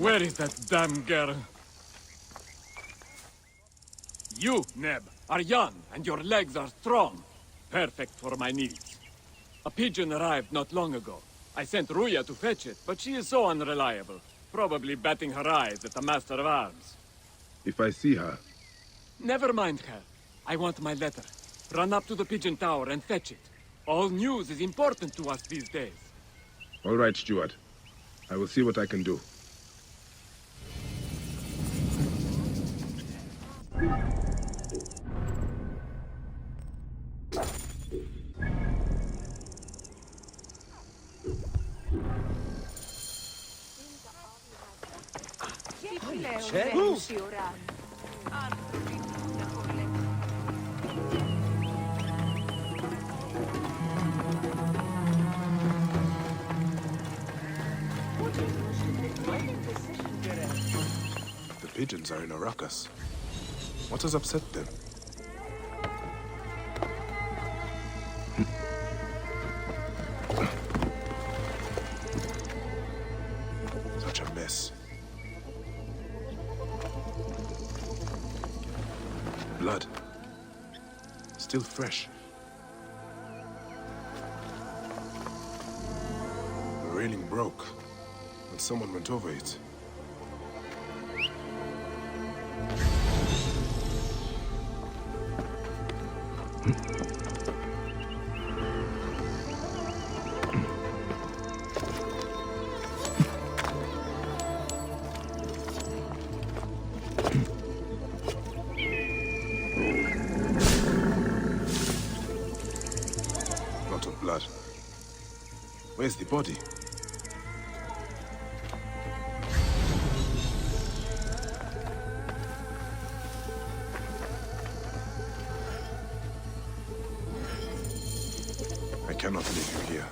Where is that damn girl? You, Neb, are young, and your legs are strong. Perfect for my needs. A pigeon arrived not long ago. I sent Ruya to fetch it, but she is so unreliable. Probably batting her eyes at the Master of Arms. If I see her... Never mind her. I want my letter. Run up to the pigeon tower and fetch it. All news is important to us these days. All right, Stuart. I will see what I can do. The pigeons are in a ruckus. What has upset them? Such a mess. Blood. Still fresh. The railing broke when someone went over it. Lot of blood. Where's the body? I cannot leave you here.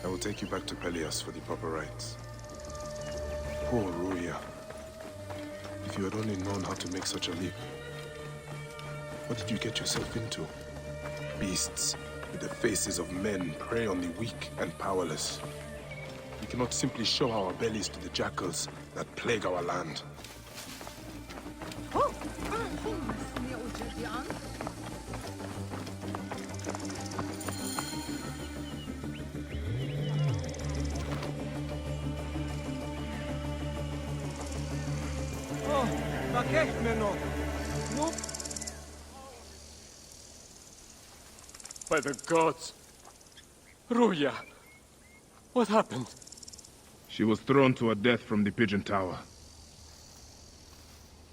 I will take you back to Pelias for the proper rites. Poor Ruya. If you had only known how to make such a leap. What did you get yourself into? Beasts with the faces of men prey on the weak and powerless. We cannot simply show our bellies to the jackals that plague our land. By the gods. Ruya. What happened? She was thrown to her death from the pigeon tower.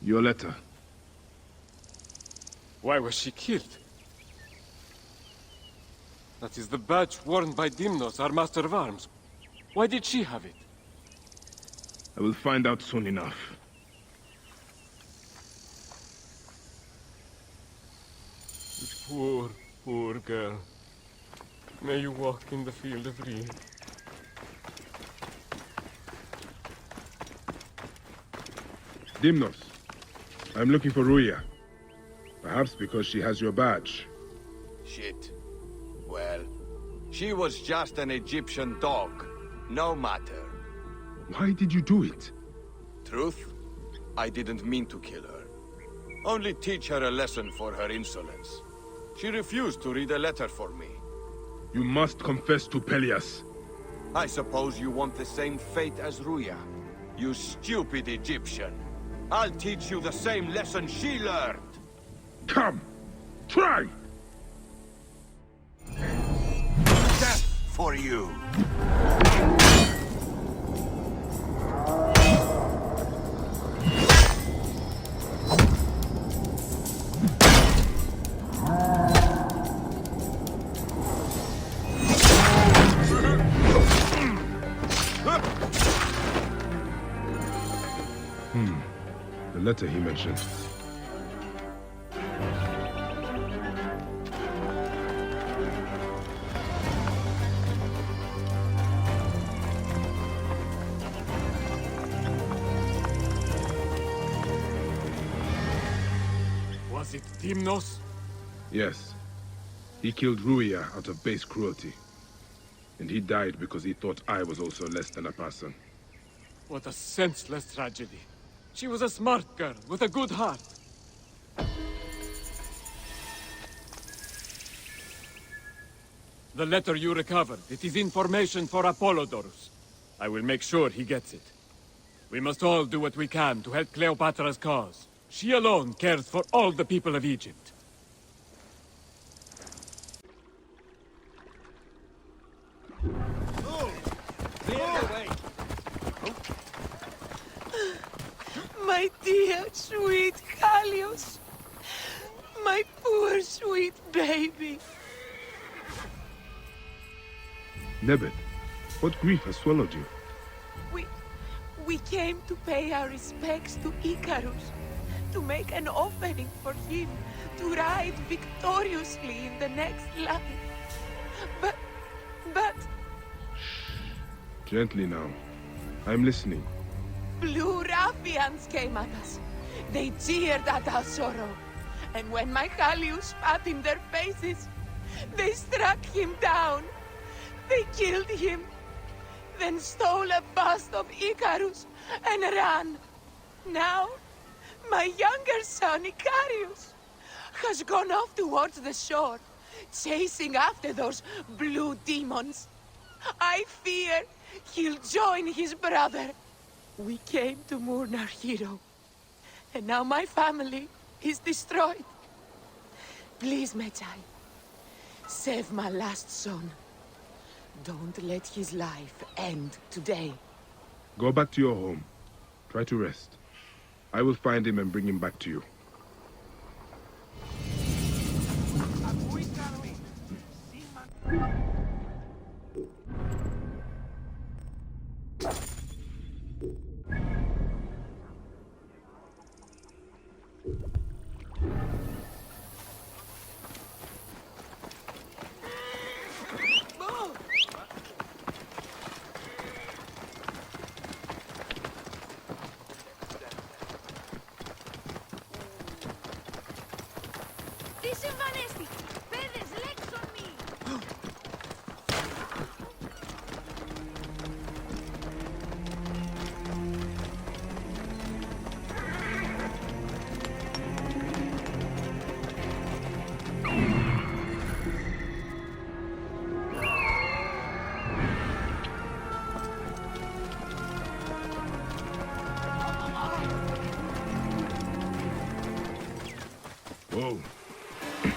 Your letter. Why was she killed? That is the badge worn by Dimnos, our Master of Arms. Why did she have it? I will find out soon enough. Poor, poor girl. May you walk in the field of Rhee. Dimnos, I'm looking for Ruya. Perhaps because she has your badge. Shit. Well, she was just an Egyptian dog. No matter. Why did you do it? Truth? I didn't mean to kill her. Only teach her a lesson for her insolence. She refused to read a letter for me. You must confess to Pelias. I suppose you want the same fate as Ruya. You stupid Egyptian. I'll teach you the same lesson she learned. Come! Try! Death for you! The letter he mentioned. Was it Dimnos? Yes. He killed Ruya out of base cruelty. And he died because he thought I was also less than a person. What a senseless tragedy. She was a smart girl with a good heart. The letter you recovered, it is information for Apollodorus. I will make sure he gets it. We must all do what we can to help Cleopatra's cause. She alone cares for all the people of Egypt. My dear, sweet Callius. My poor, sweet baby. Nebet, what grief has swallowed you? We came to pay our respects to Icarus, to make an offering for him, to ride victoriously in the next life. But... Gently now. I'm listening. Blue ruffians came at us. They jeered at our sorrow. And when my Callius spat in their faces, they struck him down. They killed him, then stole a bust of Icarus and ran. Now, my younger son, Icarius, has gone off towards the shore, chasing after those blue demons. I fear he'll join his brother. We came to mourn our hero, and now my family is destroyed. Please, Medjay, save my last son. Don't let his life end today. Go back to your home. Try to rest. I will find him and bring him back to you. Whoa.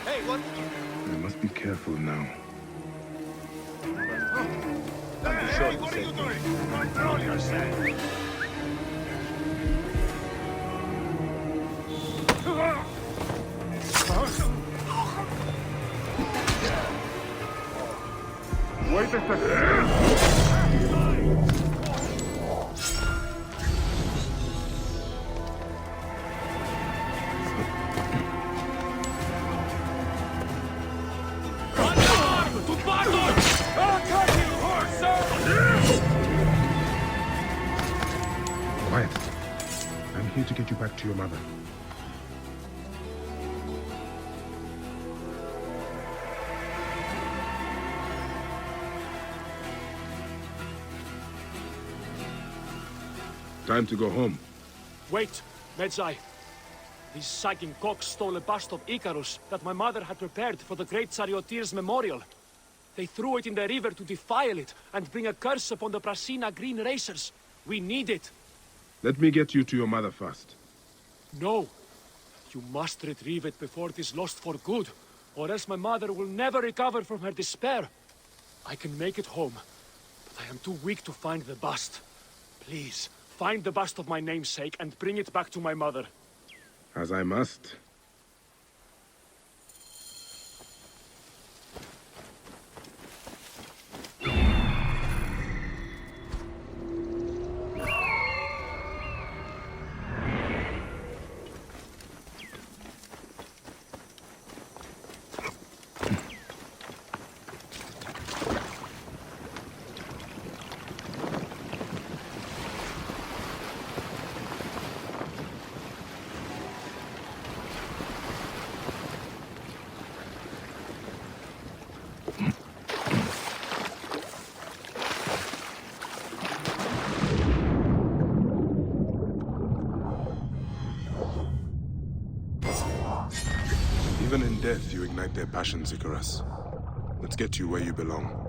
Hey, what? I must be careful now. Hey, what are you doing? Control yourself. Wait a second. Quiet. I'm here to get you back to your mother. Time to go home. Wait, Medjay. These sagging cocks stole a bust of Icarus that my mother had prepared for the great charioteer's memorial. They threw it in the river to defile it and bring a curse upon the Prasina green racers. We need it. Let me get you to your mother first. No. You must retrieve it before it is lost for good, or else my mother will never recover from her despair. I can make it home, but I am too weak to find the bust. Please, find the bust of my namesake and bring it back to my mother. As I must. Even in death, you ignite their passions, Icarus. Let's get you where you belong.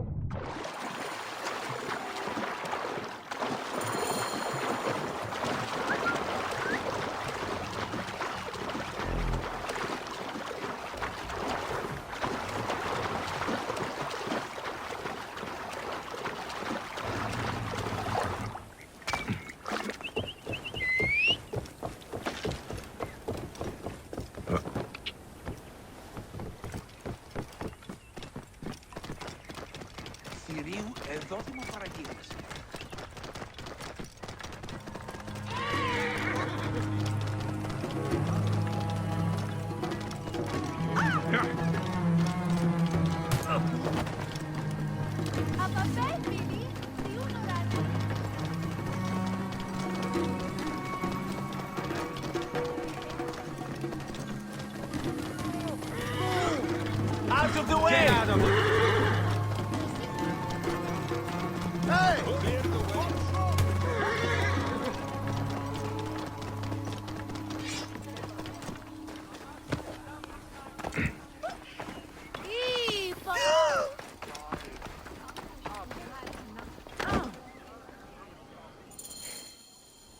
Out of the way! Get out of it!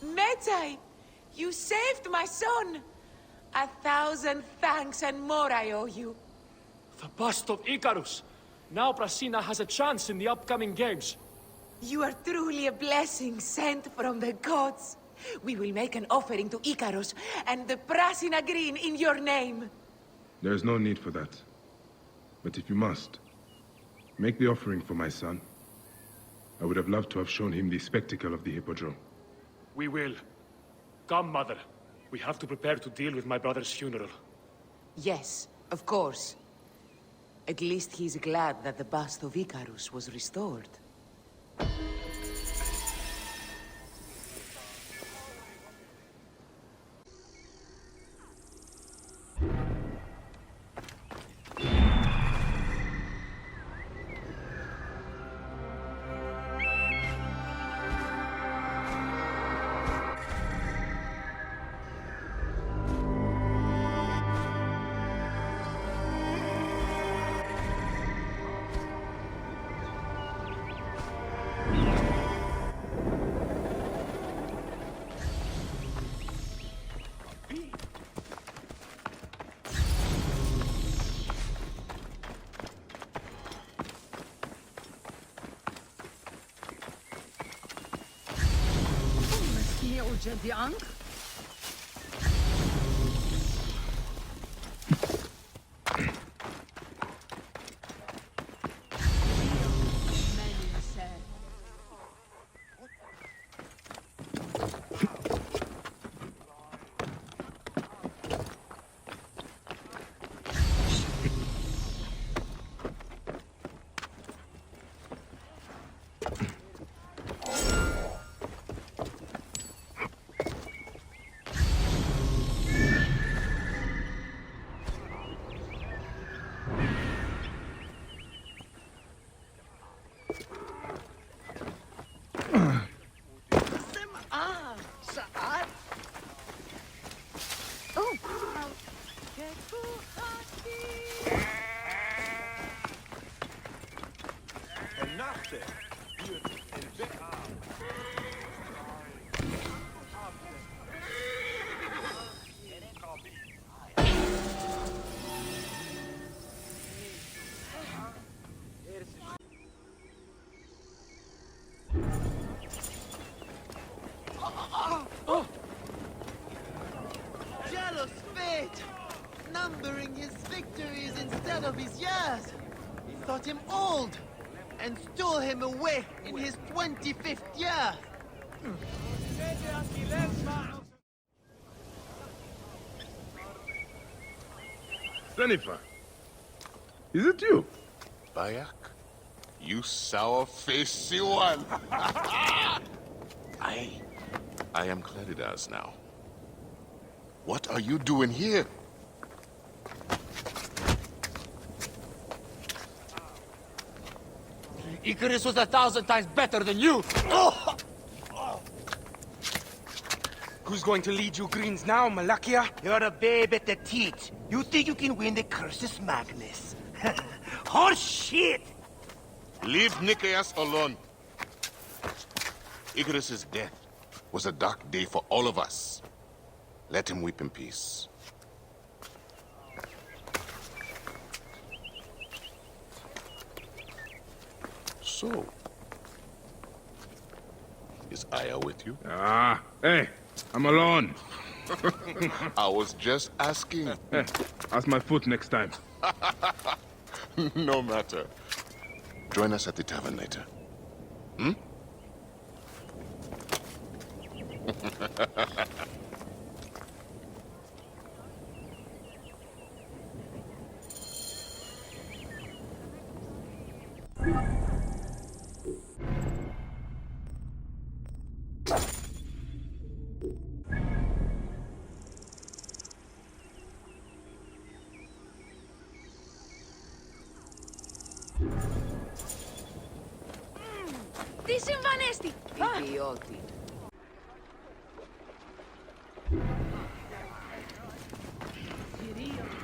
Medjay, you saved my son. 1,000 thanks and more I owe you. The bust of Icarus! Now Brasina has a chance in the upcoming games. You are truly a blessing sent from the gods. We will make an offering to Icarus and the Brasina Green in your name. There is no need for that. But if you must, make the offering for my son. I would have loved to have shown him the spectacle of the Hippodrome. We will. Come, Mother. We have to prepare to deal with my brother's funeral. Yes, of course. At least he's glad that the bust of Icarus was restored. The Ankh? Jealous fate! Numbering his victories instead of his years! He thought him old, and stole him away in his 25th year! Zenifa, is it you? Bayek? You sour-faced one! I am Claridas now. What are you doing here? Icarus was 1,000 times better than you! Oh! who's going to lead you greens now, Malakia? You're a babe at the teat. You think you can win the Cursus Magnus? Horse shit! Leave Nicaeus alone. Icarus's death was a dark day for all of us. Let him weep in peace. So, is Aya with you? Hey, I'm alone. I was just asking. Hey, ask my foot next time. No matter. Join us at the tavern later. Hmm? Τι συμβανέστη! Ιδιώτη.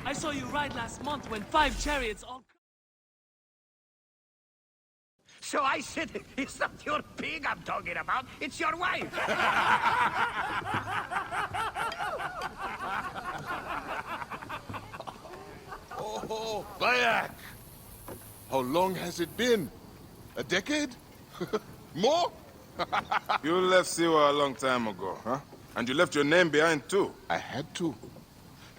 I saw you ride last month when 5 chariots all... So I said, it's not your pig I'm talking about, it's your wife. Oh, Bayek! How long has it been? A decade? More? You left Siwa a long time ago, huh? And you left your name behind, too. I had to.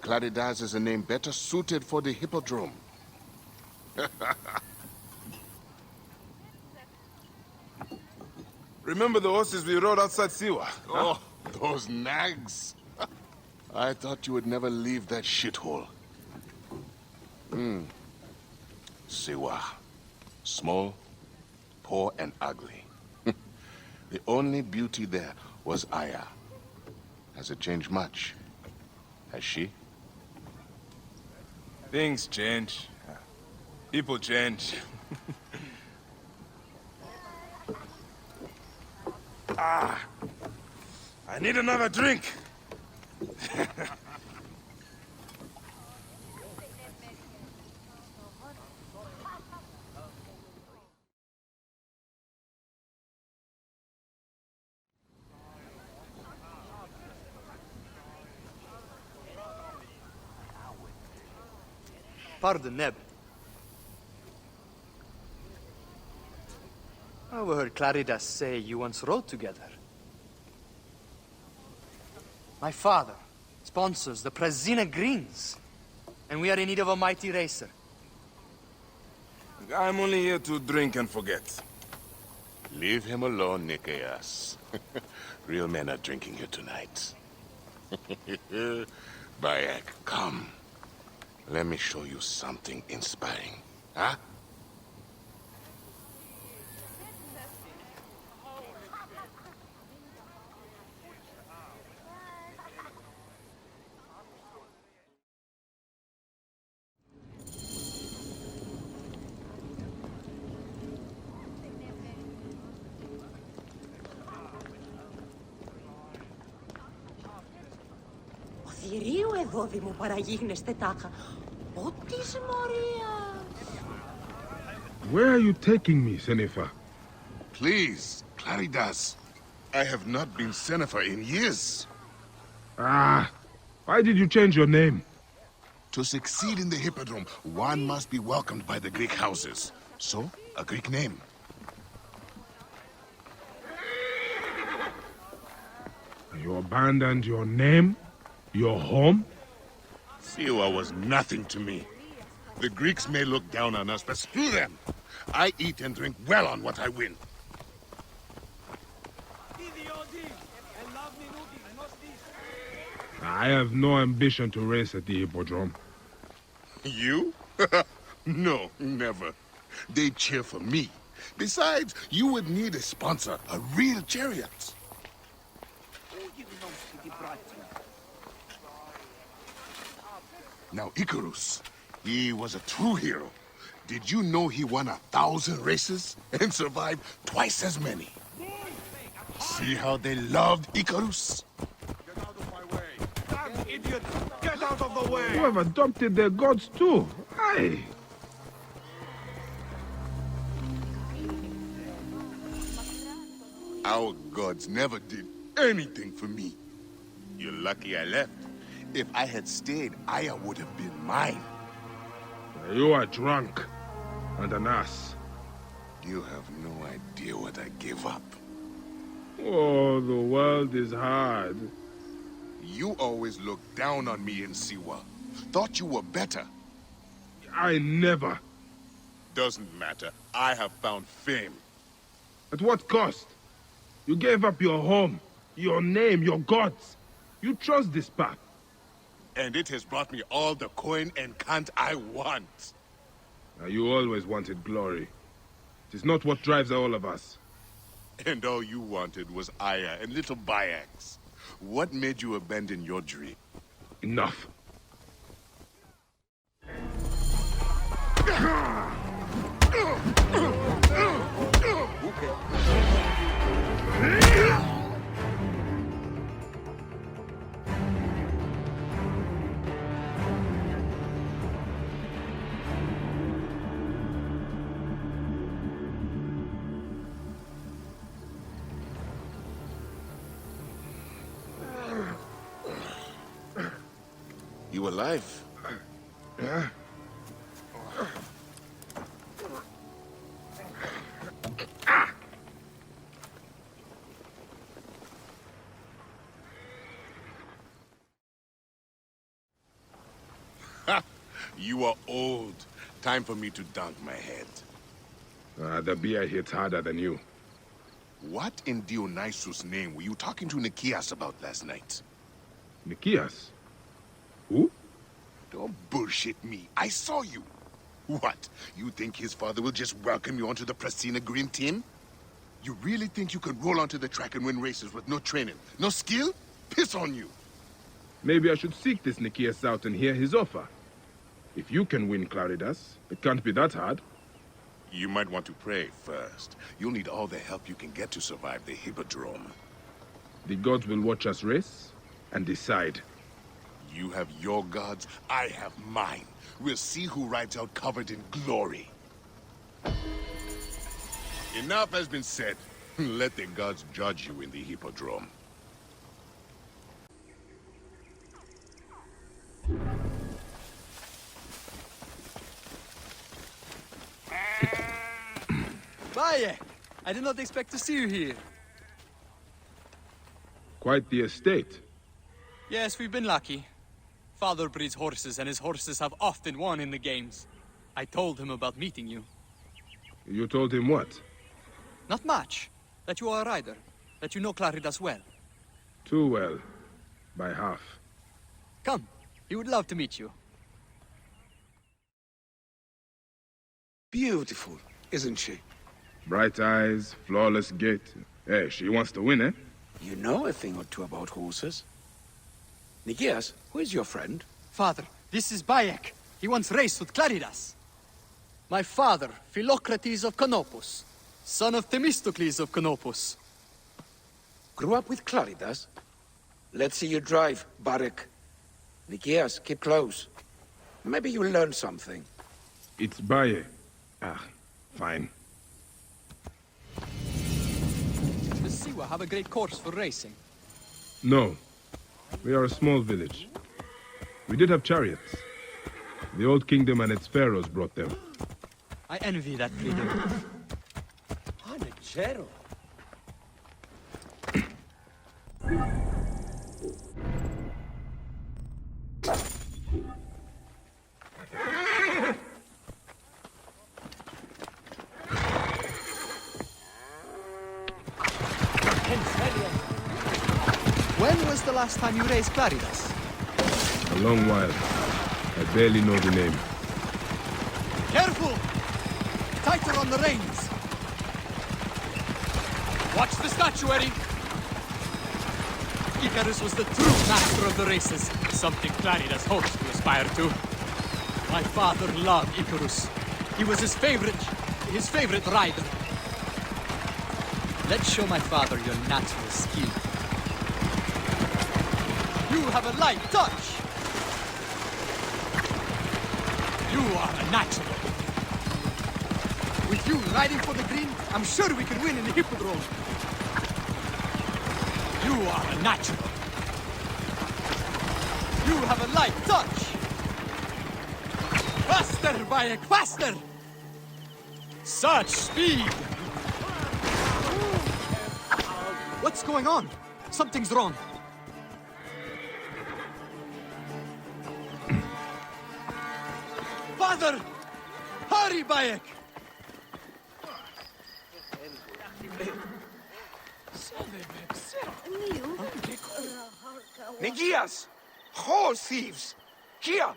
Claridas is a name better suited for the hippodrome. Remember the horses we rode outside Siwa? Oh, those nags. I thought you would never leave that shithole. Siwa. Small, poor, and ugly. The only beauty there was Aya. Has it changed much? Has she? Things change. People change. I need another drink. Pardon, Neb. I overheard Claridas say you once rode together. My father sponsors the Presina Greens, and we are in need of a mighty racer. I'm only here to drink and forget. Leave him alone, Nicaeus. Real men are drinking here tonight. Bayek, come. Let me show you something inspiring. Huh? Θηρίου εδόδη μου παραγίγνεστε τάχα. Ότις Μωρία. Where are you taking me, Senefa? Please, Claridas. I have not been Senefer in years. Why did you change your name? To succeed in the hippodrome, one must be welcomed by the Greek houses. So, a Greek name. You abandoned your name? Your home? Siwa was nothing to me. The Greeks may look down on us, but screw them. I eat and drink well on what I win. I have no ambition to race at the hippodrome. You? No, never. They cheer for me. Besides, you would need a sponsor, a real chariot. Now, Icarus, he was a true hero. Did you know he won 1,000 races and survived twice as many? See how they loved Icarus? idiot! Get out of the way! You have adopted their gods too. Aye. Our gods never did anything for me. You're lucky I left. If I had stayed, Aya would have been mine. You are drunk and an ass. You have no idea what I gave up. Oh, the world is hard. You always looked down on me in Siwa. Thought you were better. I never. Doesn't matter. I have found fame. At what cost? You gave up your home, your name, your gods. You chose this path. And it has brought me all the coin and cant I want. Now, you always wanted glory. It is not what drives all of us. And all you wanted was Aya and little Bayeks. What made you abandon your dream? Enough. You alive? Yeah? You are old. Time for me to dunk my head. The beer hits harder than you. What in Dionysus' name were you talking to Nikias about last night? Nikias? Who? Don't bullshit me. I saw you. What? You think his father will just welcome you onto the Prasina Green team? You really think you can roll onto the track and win races with no training, no skill? Piss on you. Maybe I should seek this Nikias out and hear his offer. If you can win Claridas, it can't be that hard. You might want to pray first. You'll need all the help you can get to survive the Hippodrome. The gods will watch us race and decide. You have your gods, I have mine. We'll see who rides out covered in glory. Enough has been said. Let the gods judge you in the Hippodrome. Bayek! I did not expect to see you here. Quite the estate. Yes, we've been lucky. Father breeds horses, and his horses have often won in the games. I told him about meeting you. You told him what? Not much. That you are a rider. That you know Claridas well. Too well. By half. Come. He would love to meet you. Beautiful, isn't she? Bright eyes, flawless gait. Hey, she wants to win, eh? You know a thing or two about horses. Nikias, who is your friend? Father, this is Bayek. He once raced with Claridas. My father, Philocrates of Canopus, son of Themistocles of Canopus. Grew up with Claridas? Let's see you drive, Bayek. Nikias, keep close. Maybe you'll learn something. It's Bayek. Fine. The Siwa have a great course for racing. No. We are a small village. We did have chariots. The old kingdom and its pharaohs brought them. I envy that freedom. Hanachero. When was the last time you raced Claridas? A long while. I barely know the name. Careful! Tighter on the reins! Watch the statuary! Icarus was the true master of the races, something Claridas hopes to aspire to. My father loved Icarus. He was his favorite rider. Let's show my father your natural skill. You You have a light touch! You are a natural. With you riding for the green, I'm sure we can win in the hippodrome. You are a natural. You have a light touch! Faster, Bayek, faster! Such speed! What's going on? Something's wrong. Father! Hurry, Bayek! Negias! Horse thieves! Here!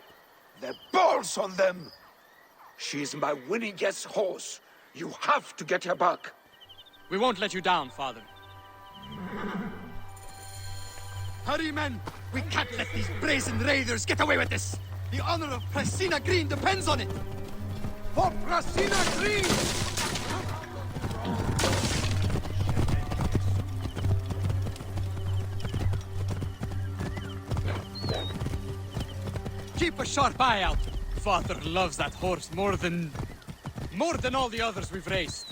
The balls on them! She's my winningest horse. You have to get her back. We won't let you down, Father. Hurry, men! We can't let these brazen raiders get away with this! The honor of Prasina Green depends on it! For Prasina Green! Keep a sharp eye out. Father loves that horse more than all the others we've raced.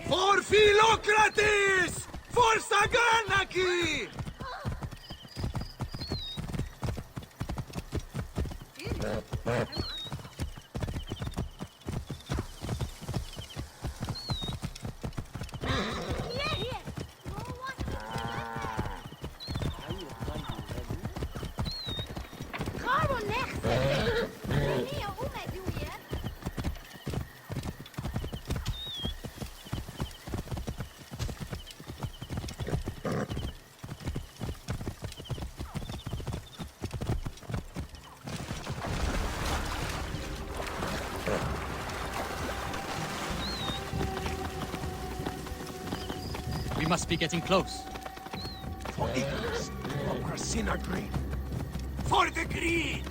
For Philocrates! For Saganaki! We must be getting close. For Icarus! For Prasina Green! For the green!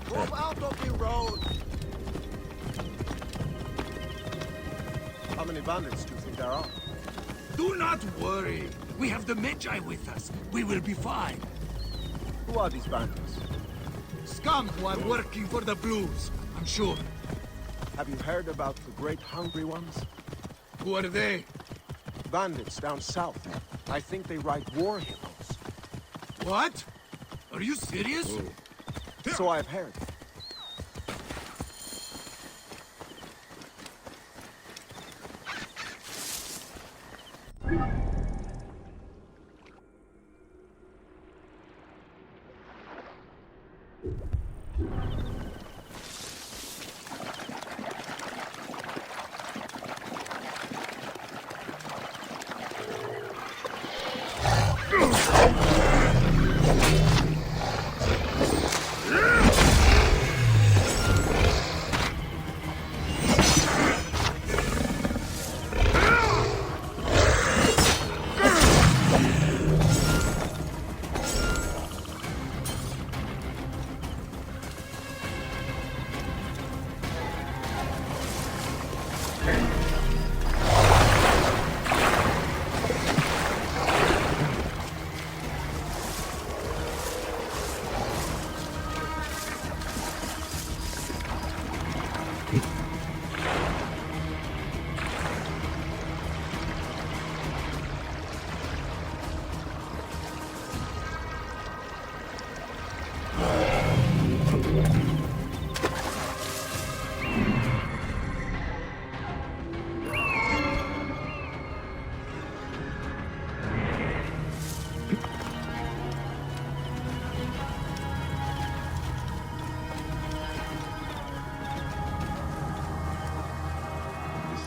Move out of the road! How many bandits do you think there are? Do not worry. We have the Medjay with us. We will be fine. Who are these bandits? Scum who are working for the Blues, I'm sure. Have you heard about the Great Hungry Ones? Who are they? Bandits down south. I think they write war hymns. What? Are you serious? So I've heard.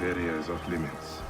Area is off limits.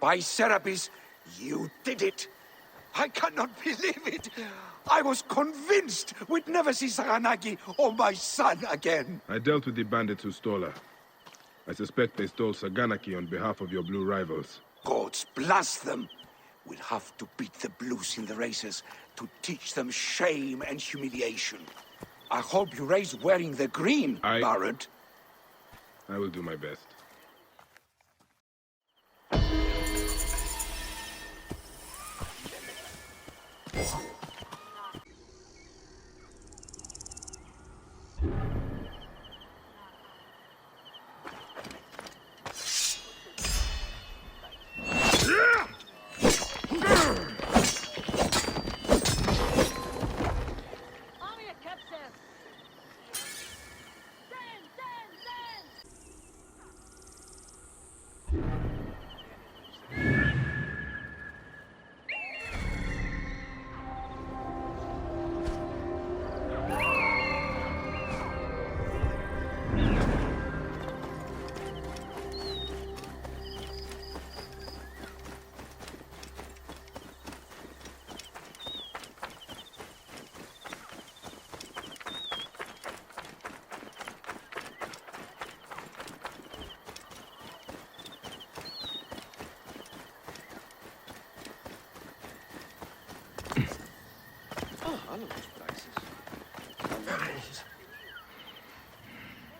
By Serapis, you did it! I cannot believe it! I was convinced we'd never see Saganaki or my son again! I dealt with the bandits who stole her. I suspect they stole Saganaki on behalf of your blue rivals. Gods bless them! We'll have to beat the blues in the races to teach them shame and humiliation. I hope you raise wearing the green, Baron. I will do my best.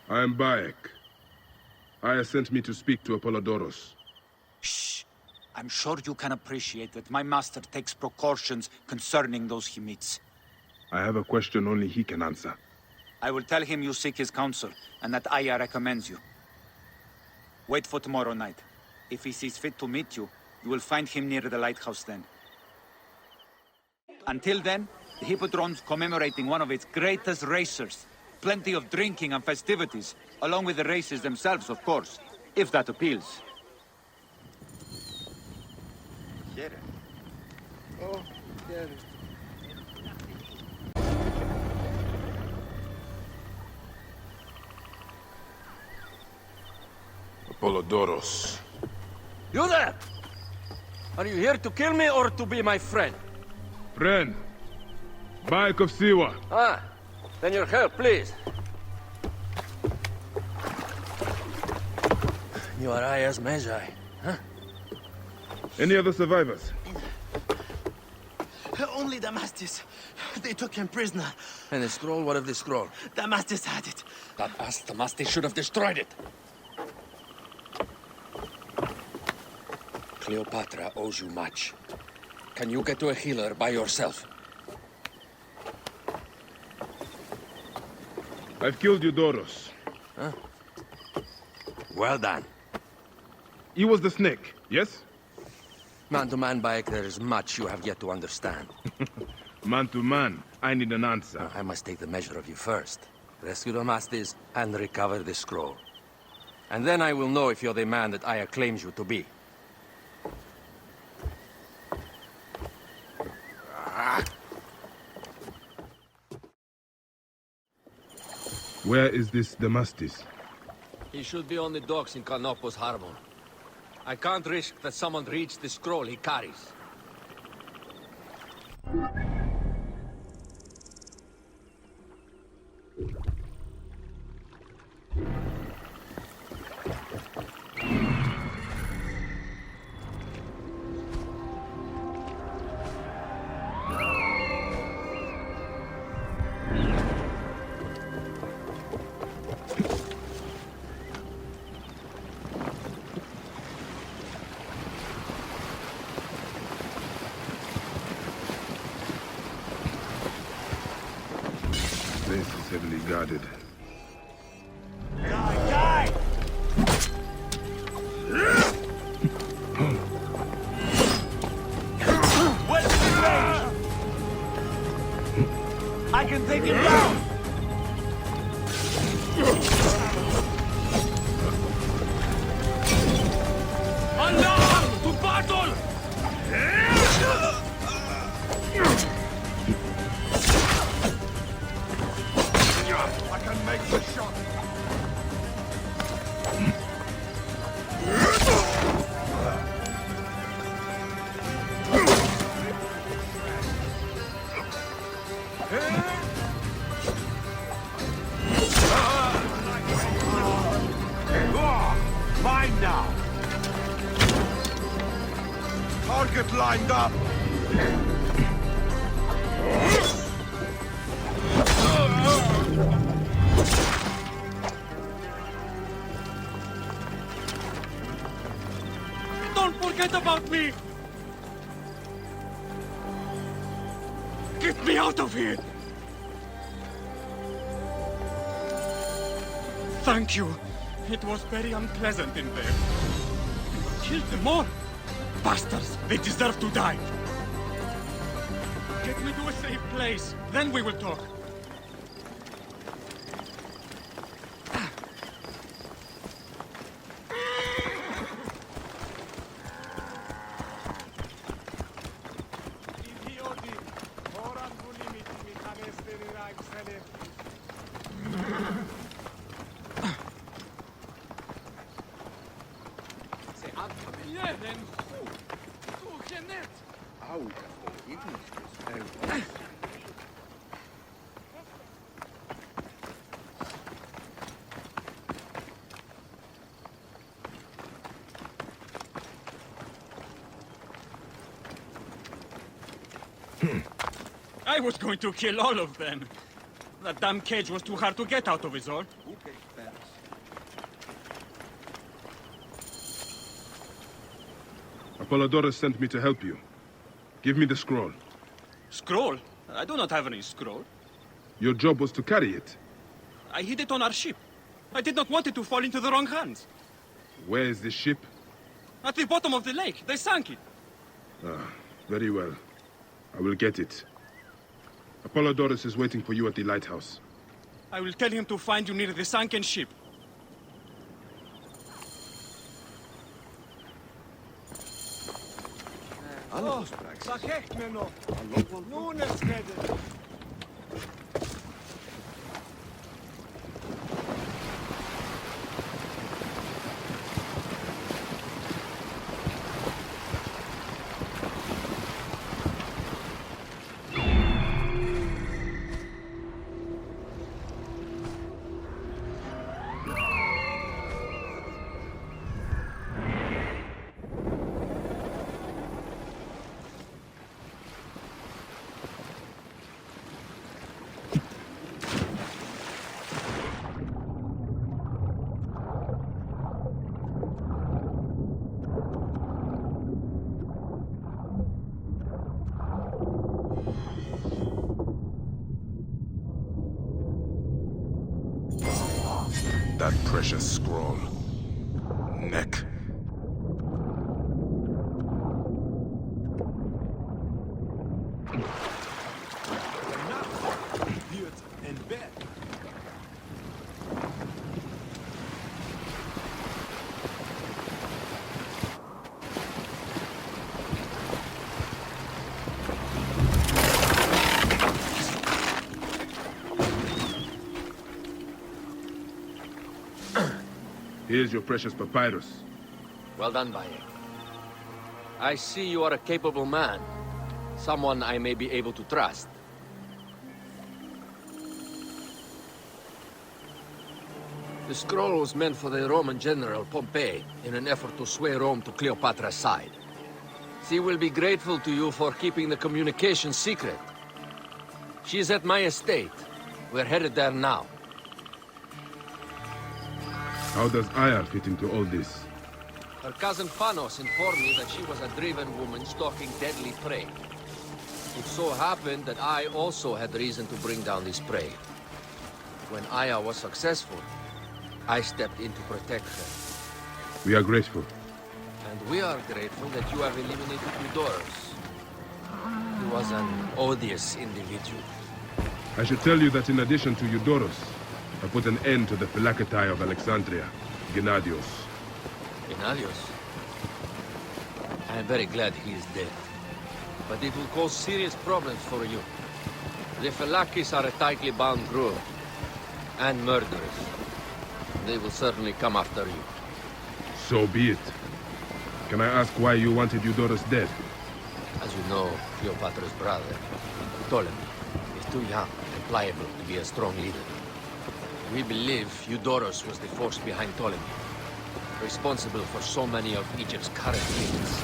I am Bayek. Aya sent me to speak to Apollodorus. Shh! I'm sure you can appreciate that my master takes precautions concerning those he meets. I have a question only he can answer. I will tell him you seek his counsel, and that Aya recommends you. Wait for tomorrow night. If he sees fit to meet you, you will find him near the lighthouse then. Until then, the Hippodrome's commemorating one of its greatest racers. Plenty of drinking and festivities, along with the races themselves, of course, if that appeals. Apollodorus. You there! Are you here to kill me or to be my friend? Friend. Bayek of Siwa. Ah, then your help, please. You are Aya's Medjay, huh? Any other survivors? Only Damastis. They took him prisoner. And the scroll? What of the scroll? Damastis had it. That ass Damastis should have destroyed it. Cleopatra owes you much. Can you get to a healer by yourself? I've killed Eudoros. Huh? Well done. He was the snake, yes? Man to man, Bayek, there is much you have yet to understand. Man to man, I need an answer. I must take the measure of you first. Rescue Damastis and recover the scroll. And then I will know if you're the man that Aya claims you to be. Where is this Damastis? He should be on the docks in Canopus Harbor. I can't risk that someone reads the scroll he carries. This is heavily guarded. Die! What's the range? I can take him down! Unarmed! To battle! I can make the shot. Mine now! Target lined up. Don't forget about me! Get me out of here! Thank you. It was very unpleasant in there. You killed them all. Bastards, they deserve to die. Get me to a safe place, then we will talk. I was going to kill all of them. That damn cage was too hard to get out of, is all. Apollodorus sent me to help you. Give me the scroll. Scroll? I do not have any scroll. Your job was to carry it. I hid it on our ship. I did not want it to fall into the wrong hands. Where is this ship? At the bottom of the lake. They sank it. Ah, very well. I will get it. Apollodorus is waiting for you at the lighthouse. I will tell him to find you near the sunken ship. Oh, sakekmeno. Nunes kede. That precious scroll. Neck. Here's your precious papyrus. Well done, Bayek. I see you are a capable man. Someone I may be able to trust. The scroll was meant for the Roman general Pompey in an effort to sway Rome to Cleopatra's side. She will be grateful to you for keeping the communication secret. She is at my estate. We're headed there now. How does Aya fit into all this? Her cousin Phanos informed me that she was a driven woman stalking deadly prey. It so happened that I also had reason to bring down this prey. When Aya was successful, I stepped in to protect her. We are grateful. And we are grateful that you have eliminated Eudorus. He was an odious individual. I should tell you that in addition to Eudorus, I put an end to the Phylakitai of Alexandria, Gennadios. Gennadios? I am very glad he is dead. But it will cause serious problems for you. The Phylakis are a tightly bound group. And murderers. They will certainly come after you. So be it. Can I ask why you wanted Eudorus dead? As you know, Cleopatra's brother, Ptolemy, is too young and pliable to be a strong leader. We believe Eudorus was the force behind Ptolemy, responsible for so many of Egypt's current kings.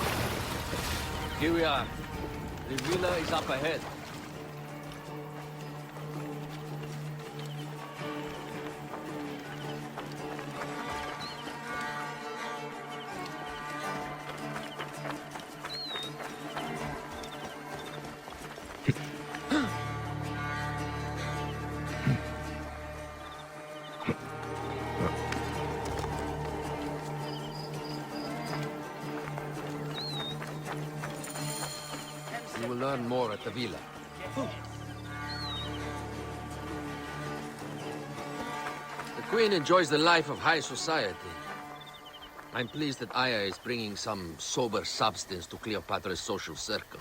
Here we are. The villa is up ahead. You will learn more at the villa. The Queen enjoys the life of high society. I'm pleased that Aya is bringing some sober substance to Cleopatra's social circle.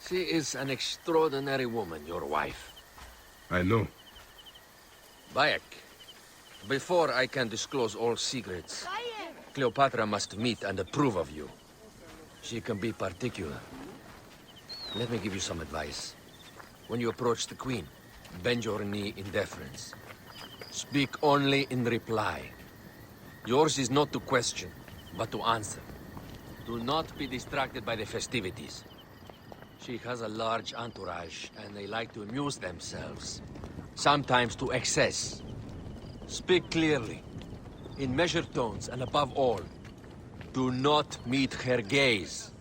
She is an extraordinary woman, your wife. I know. Bayek, before I can disclose all secrets, Cleopatra must meet and approve of you. She can be particular. Let me give you some advice. When you approach the Queen, bend your knee in deference. Speak only in reply. Yours is not to question, but to answer. Do not be distracted by the festivities. She has a large entourage, and they like to amuse themselves. Sometimes to excess. Speak clearly, in measured tones, and above all, do not meet her gaze.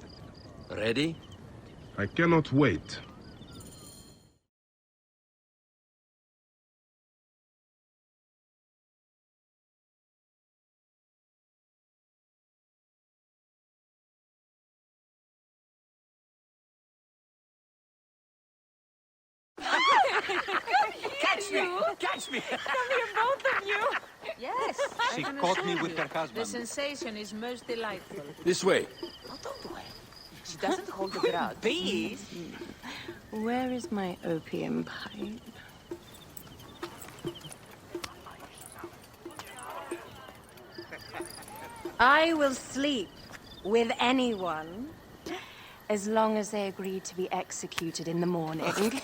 Ready? I cannot wait. Catch me! Catch me! Come here, both of you! Yes. She I can caught me assure with you. her husband. The sensation is most delightful. This way. Oh, don't do it. She doesn't hold a grudge. Please. Where is my opium pipe? I will sleep with anyone as long as they agree to be executed in the morning.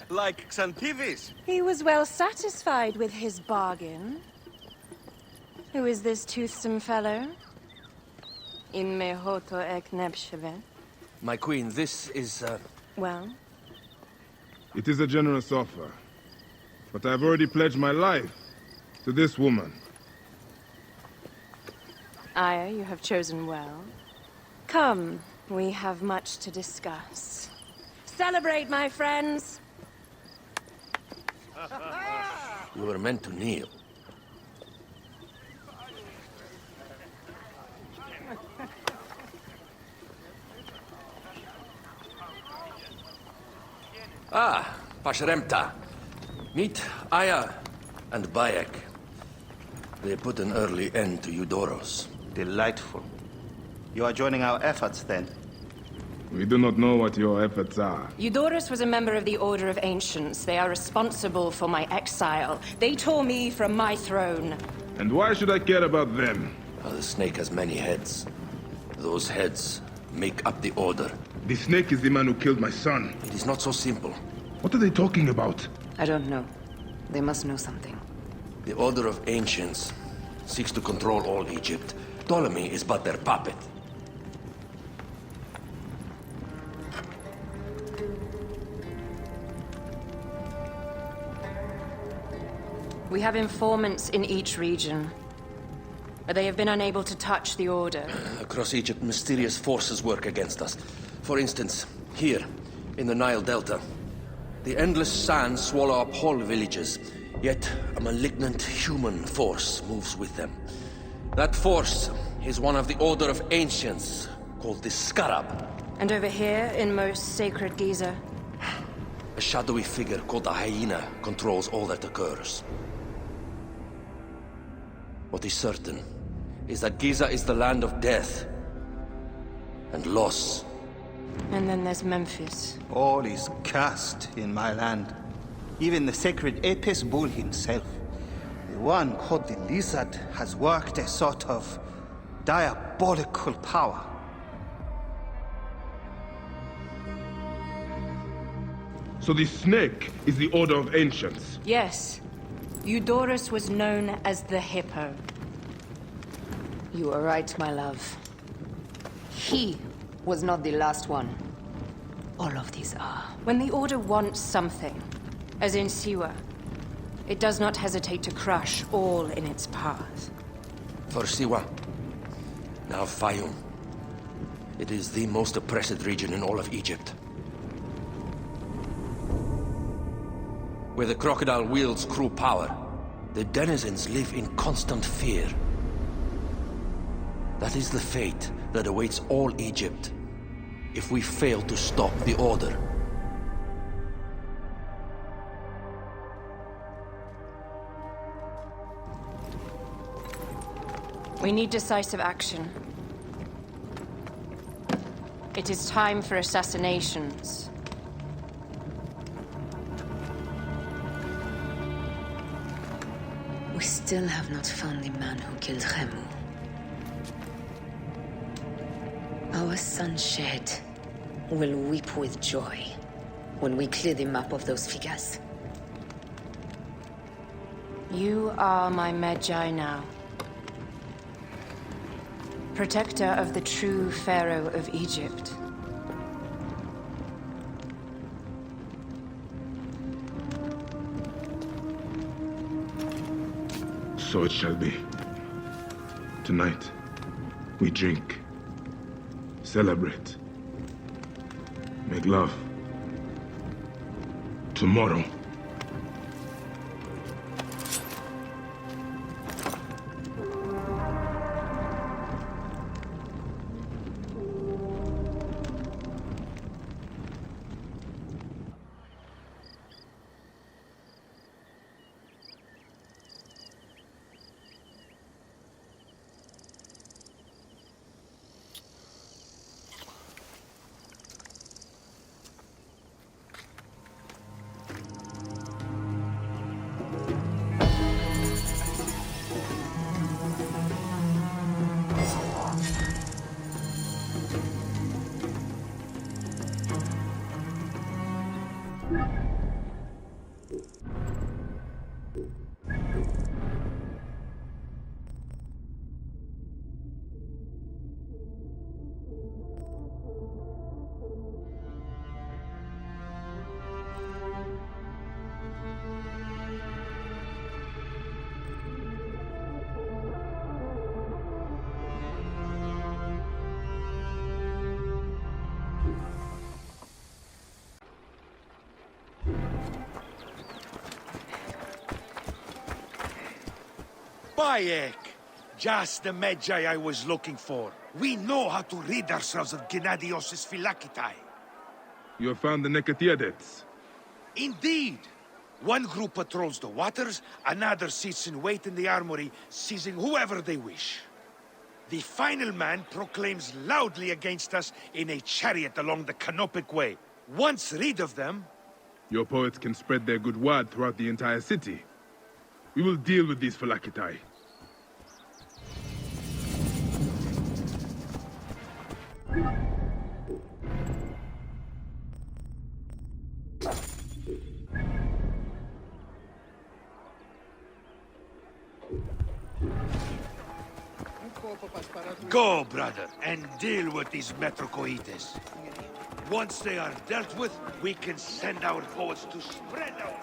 Like Xantivis. He was well satisfied with his bargain. Who is this toothsome fellow? Immehoto ek nebsheve. My queen, this is, Well? It is a generous offer. But I've already pledged my life to this woman. Aya, you have chosen well. Come, we have much to discuss. Celebrate, my friends! you were meant to kneel. Ah, Pashremta. Meet Aya and Bayek. They put an early end to Eudorus. Delightful. You are joining our efforts, then? We do not know what your efforts are. Eudorus was a member of the Order of Ancients. They are responsible for my exile. They tore me from my throne. And why should I care about them? The snake has many heads. Those heads make up the Order. The snake is the man who killed my son. It is not so simple. What are they talking about? I don't know. They must know something. The Order of Ancients seeks to control all Egypt. Ptolemy is but their puppet. We have informants in each region, but they have been unable to touch the Order. Across Egypt, mysterious forces work against us. For instance, here, in the Nile Delta, the endless sands swallow up whole villages, yet a malignant human force moves with them. That force is one of the Order of Ancients, called the Scarab. And over here, in most sacred Giza? A shadowy figure called a hyena controls all that occurs. What is certain is that Giza is the land of death and loss. And then there's Memphis. All is cursed in my land. Even the sacred Apis bull himself. The one called the Lizard has worked a sort of diabolical power. So the snake is the Order of Ancients? Yes. Eudorus was known as the Hippo. You are right, my love. He was not the last one. All of these are. When the Order wants something, as in Siwa, it does not hesitate to crush all in its path. For Siwa, now Fayum. It is the most oppressed region in all of Egypt. Where the crocodile wields cruel power, the denizens live in constant fear. That is the fate that awaits all Egypt if we fail to stop the Order. We need decisive action. It is time for assassinations. We still have not found the man who killed Khemu. Our son Shed will weep with joy when we clear the map of those figures. You are my Medjay now. Protector of the true Pharaoh of Egypt. So it shall be. Tonight, we drink, celebrate, make love. Tomorrow, Bayek! Just the Medjay I was looking for. We know how to rid ourselves of Gennadios' Phylakitai. you have found the Necatiades. Indeed! One group patrols the waters, another sits in wait in the armory, seizing whoever they wish. The final man proclaims loudly against us in a chariot along the Canopic Way. Once rid of them... Your poets can spread their good word throughout the entire city. We will deal with these Phylakitai. Go, brother, and deal with these Metrocoites. Once they are dealt with, we can send our poets to spread out.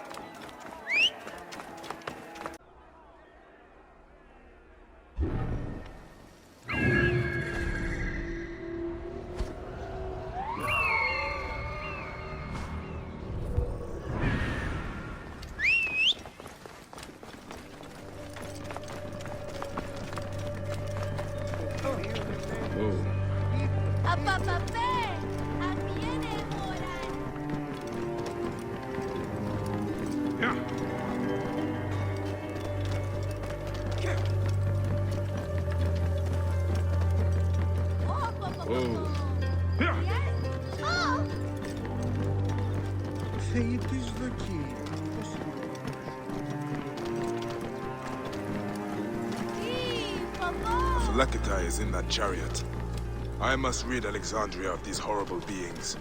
Phylakitai is in that chariot. I must rid Alexandria of these horrible beings.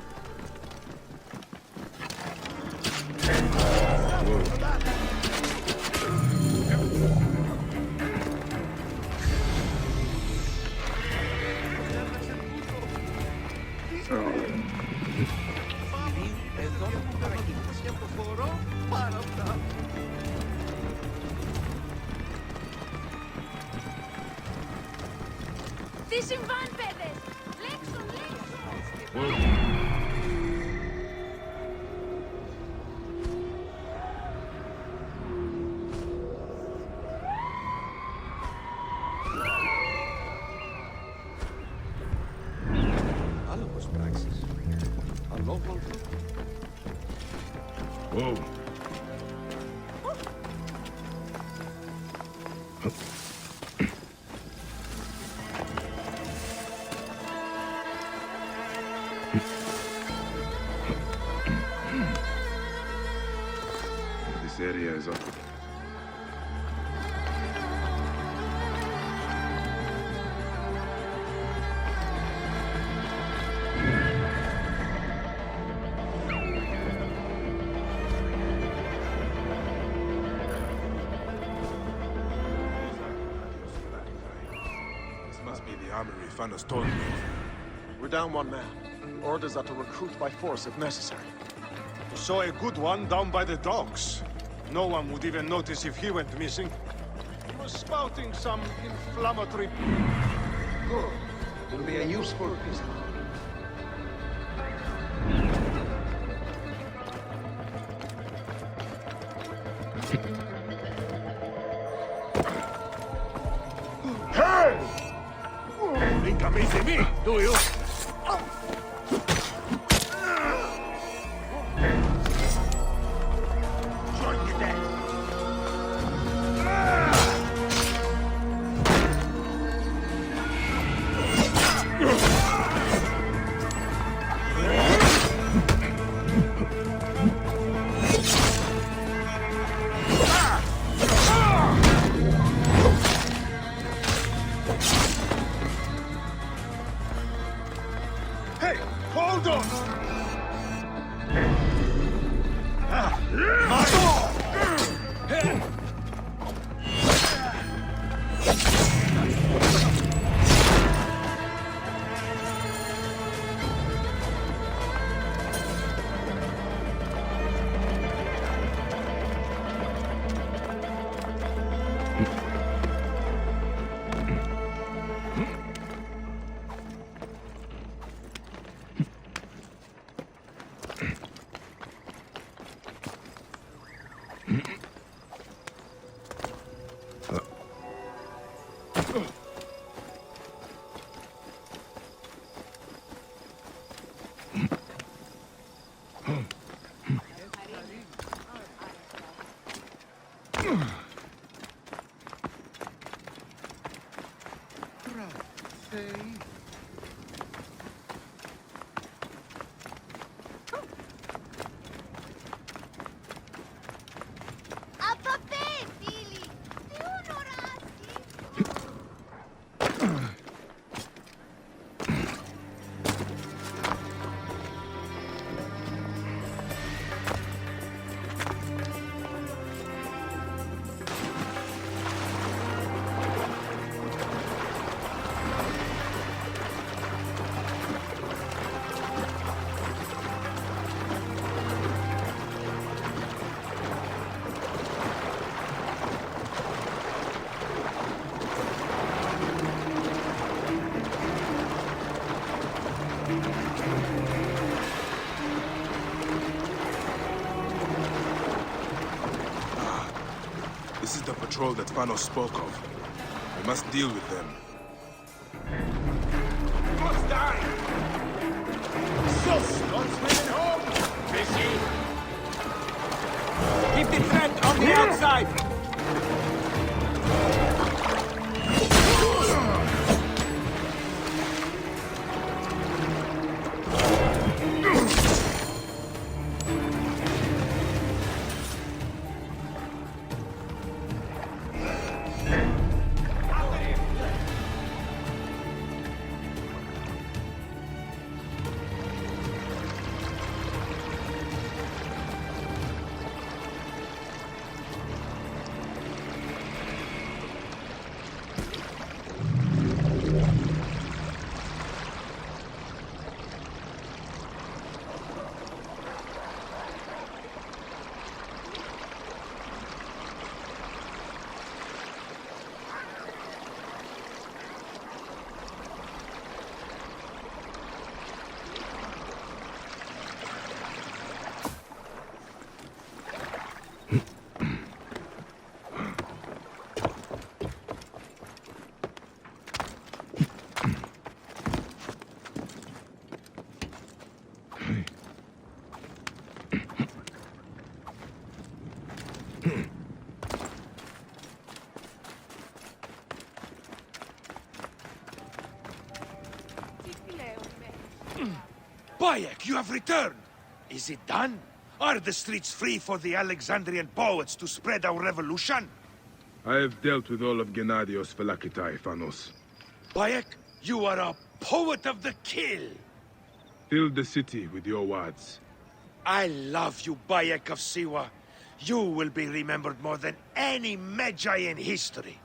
Whoa. This area is up. Found us Ptolemy. We're down one man. Orders are to recruit by force if necessary. Saw a good one down by the docks. No one would even notice if he went missing. He was spouting some inflammatory... Good. It'll be a useful piece of... Me, do you? Join the dead. Hey. This is the patrol that Pharaoh spoke of. We must deal with them. What's dying? Sus, not swimming home! Busy! Keep the threat on the outside! Bayek, you have returned! Is it done? Are the streets free for the Alexandrian poets to spread our revolution? I have dealt with all of Gennadios Phylakitai, Phanos. Bayek, you are a poet of the kill! Fill the city with your words. I love you, Bayek of Siwa. You will be remembered more than any Medjay in history.